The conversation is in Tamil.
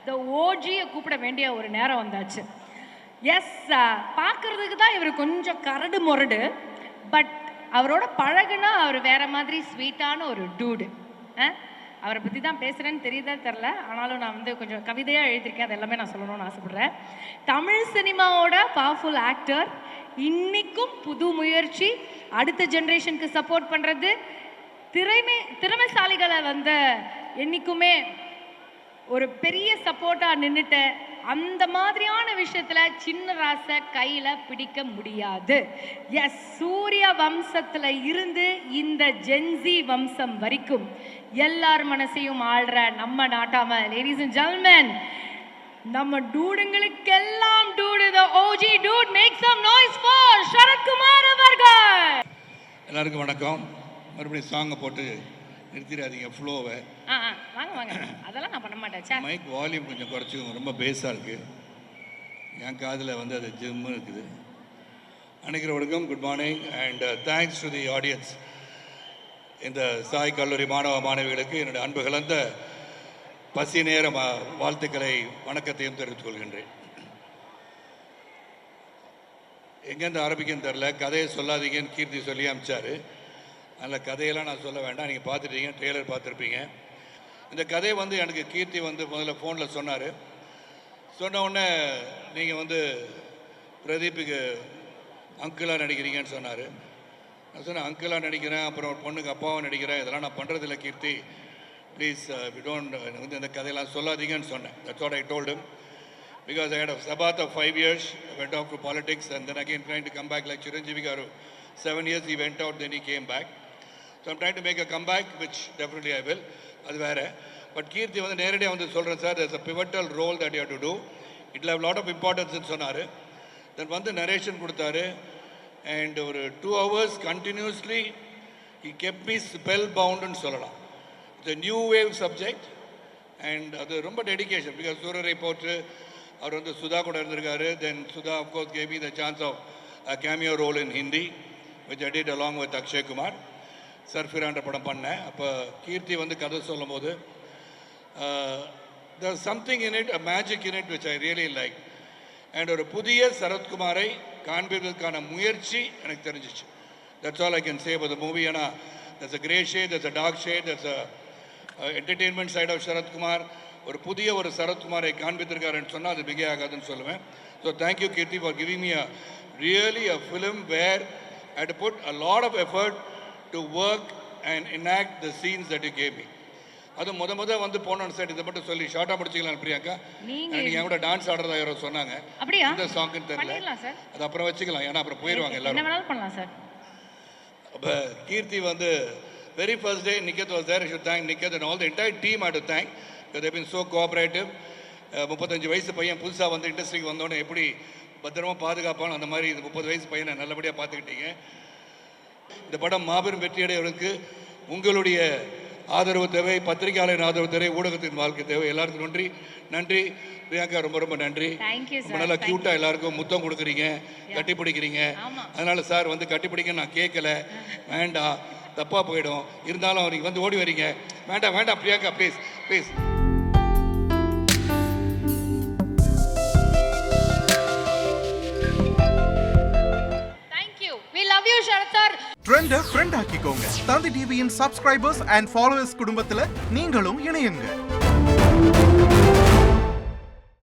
த ஓஜியை கூப்பிட வேண்டிய ஒரு நேரம் வந்தாச்சு. எஸ், பார்க்கறதுக்கு தான் இவர் கொஞ்சம் கரடு முரடு, பட் அவரோட பழகுனா அவர் வேற மாதிரி ஸ்வீட்டான ஒரு டூடு. அவரை பற்றி தான் பேசுகிறேன்னு தெரியுதா தெரில, ஆனாலும் நான் வந்து கொஞ்சம் கவிதையாக எழுதியிருக்கேன், அது எல்லாமே நான் சொல்லணும்னு ஆசைப்பட்றேன். தமிழ் சினிமாவோட பவர்ஃபுல் ஆக்டர், இன்னைக்கும் புது முயற்சி, அடுத்த ஜென்ரேஷனுக்கு சப்போர்ட் பண்ணுறது, திறமைசாலிகளை வந்து என்றைக்குமே ஒரு பெரிய சப்போர்ட்டாக நின்றுட்ட அந்த மாதிரியான விஷயத்துல சின்ன ராசை கையில பிடிக்க முடியாது. எஸ், சூரிய வம்சத்துல இருந்து இந்த ஜென்சி வம்சம் வரைக்கும் எல்லார் மனசையும் ஆள்ற நம்ம நாட்டாம லேடிஸ் அண்ட் ஜென்டில்மேன், நம்ம டூடுங்களுக்கெல்லாம் dude, the OG dude, make some noise for Sarathkumar அவர்கள். எல்லாருக்கும் வணக்கம். மறுபடியும் சாங்கை போட்டு நிறுத்திடாதீங்க ஃப்ளோவை. வாங்க வாங்க, அதெல்லாம் நான் பண்ண மாட்டேன். மைக் வால்யூம் கொஞ்சம் குறைச்சிக்கோங்க, ரொம்ப பேஸாக இருக்குது. என் காதில் வந்து அது ஜிம்மு இருக்குது. அனைவருக்கும் good morning and thanks to the audience. இந்த சாய் கல்லூரி மாணவ மாணவிகளுக்கு என்னுடைய அன்பு கலந்த பசி நேர வாழ்த்துக்களை வணக்கத்தையும் தெரிவித்துக் கொள்கின்றேன். எங்கேருந்து ஆரம்பிக்கன்னு தெரில, கதையை சொல்லாதீங்கன்னு கீர்த்தி சொல்லி அனுப்பிச்சாரு. அதில் கதையெல்லாம் நான் சொல்ல வேண்டாம், நீங்கள் பார்த்துட்டீங்க, ட்ரெய்லர் பார்த்துருப்பீங்க. இந்த கதையை வந்து எனக்கு கீர்த்தி வந்து முதல்ல ஃபோனில் சொன்னார். சொன்ன உடனே நீங்கள் வந்து பிரதீப்புக்கு அங்கிளாக நடிக்கிறீங்கன்னு சொன்னார். நான் சொன்னேன் அங்கிளாக நடிக்கிறேன், அப்புறம் ஒரு பொண்ணுக்கு அப்பாவும் நடிக்கிறேன், இதெல்லாம் நான் பண்ணுறதில்ல கீர்த்தி, ப்ளீஸ் வி டோன்ட் வந்து இந்த கதையெல்லாம் சொல்லாதீங்கன்னு சொன்னேன். That's what I told him. Because I had a sabbats of 5 years, I went off to politics and then again trying to come back like Chiranjeevi Garu. 7 years he went out, then he came back. So I'm trying to make a comeback, which definitely I will. அது வேறு. பட் கீர்த்தி வந்து நேரடியாக வந்து சொல்கிறேன் sir, there's a pivotal role that you have to do. It will have a lot of importance சொன்னார். தென் வந்து நரேஷன் கொடுத்தாரு. அண்ட் ஒரு 2 hours continuously he kept me spellboundன்னு சொல்லலாம். It's a new wave subject and அது ரொம்ப டெடிக்கேஷன். பிகாஸ் சூரரை போட்டு அவர் வந்து சுதா கூட இருந்திருக்காரு. Then Sudha of course gave me the chance of a cameo role in Hindi, which I did along with Akshay Kumar. சர்ஃபிரான்ற படம் பண்ணேன். அப்போ கீர்த்தி வந்து கதை சொல்லும் போது there's something in it, a magic in it, which I really like. And ஒரு புதிய சரத்குமாரை காண்பிப்பதற்கான முயற்சி எனக்கு தெரிஞ்சிச்சு. That's all I can say about the movie. ஏன்னா there's a grey shade, there's a dark shade, there's a entertainment side of Sarathkumar. ஒரு புதிய ஒரு சரத்குமாரை காண்பித்திருக்காருன்னு சொன்னால் அது மிக ஆகாதுன்னு சொல்லுவேன். So thank you Keerthi for giving me really a film where I had to put a lot of effort to work and enact the scenes that you gave me. அது முத வந்து போனோம் சார், இதை மட்டும் சொல்லி ஷார்ட்டாக முடிச்சிக்கலாம் பிரியாக்கா. நீங்கள் என் கூட டான்ஸ் ஆடுறதா யாரோ சொன்னாங்க, இந்த சாங்குன்னு தெரியல, அது அப்புறம் வச்சுக்கலாம், ஏன்னா அப்புறம் போயிடுவாங்க எல்லாரும். பண்ணலாம் சார். அப்போ கீர்த்தி வந்து very first day Niket was there. I should thank Niket and all the entire team I had to thank because they've been so cooperative. 35 வயசு பையன் புதுசாக வந்து இண்டஸ்ட்ரிக்கு வந்தோடனே எப்படி பத்திரமா பாதுகாப்பான அந்த மாதிரி இது 30 வயசு பையனை நல்லபடியாக பார்த்துக்கிட்டீங்க. இந்த படம் மாபெரும் வெற்றியடைவதற்கு உங்களுடைய ஆதரவு தேவை, பத்திரிகையாளரின் ஆதரவு தேவை, ஊடகத்தின் வாழ்க்கை தேவை. எல்லாருக்கும் நன்றி பிரியங்கா, ரொம்ப ரொம்ப நன்றி. ரொம்ப நல்லா க்யூட்டாக எல்லாருக்கும் முத்தம் கொடுக்குறீங்க, கட்டி பிடிக்கிறீங்க. அதனால சார் வந்து கட்டி பிடிக்க நான் கேட்கல, வேண்டாம் தப்பாக போயிடும், இருந்தாலும் அவருக்கு வந்து ஓடி வரீங்க, வேண்டாம் பிரியங்கா ப்ளீஸ் ப்ளீஸ். ட்ரெண்ட ஃப்ரெண்ட் ஆக்கிக்கோங்க. தந்தி டிவியின் சப்ஸ்கிரைபர்ஸ் அண்ட் ஃபாலோவர்ஸ் குடும்பத்துல நீங்களும் இணையுங்க.